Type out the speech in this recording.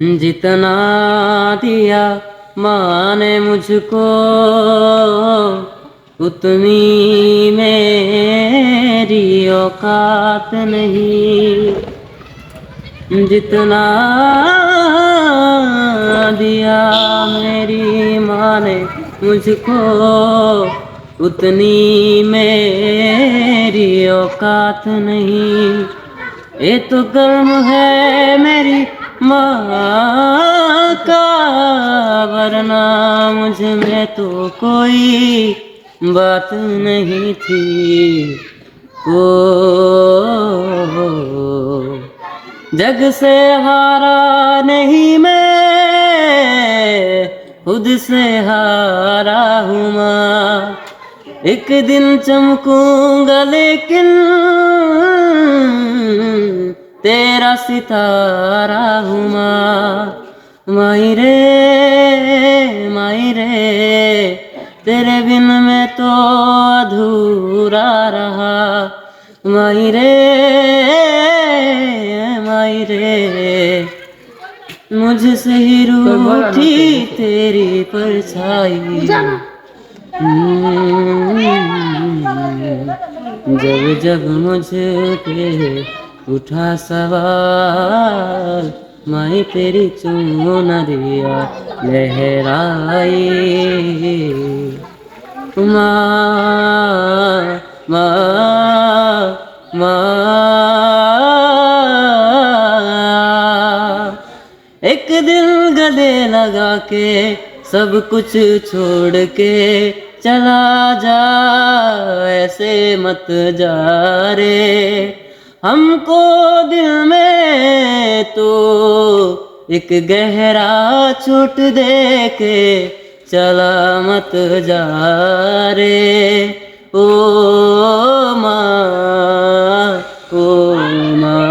जितना दिया माँ ने मुझको उतनी मेरी औकात नहीं। जितना दिया मेरी माँ ने मुझको उतनी मेरी औकात नहीं। ये तो कर्म है मेरी माँ का, वरना मुझ में तो कोई बात नहीं थी। ओ जग से हारा नहीं मैं, खुद से हारा हूँ माँ। एक दिन चमकूंगा लेकिन तेरा सितारा हूँ माँ। माई रे माई रे, तेरे बिन मैं तो अधूरा रहा। माई रे माई रे, मुझसे ही रूठी तेरी परछाई। जब जब मुझ पे उठा सवाल, माई तेरी चुनरिया लहराई। माँ माँ माँ, एक दिल गले लगा के सब कुछ छोड़ के चला जा, ऐसे मत जा रे। हमको दिल में तो एक गहरा चोट दे के चला मत जा रे। ओ माँ ओ माँ।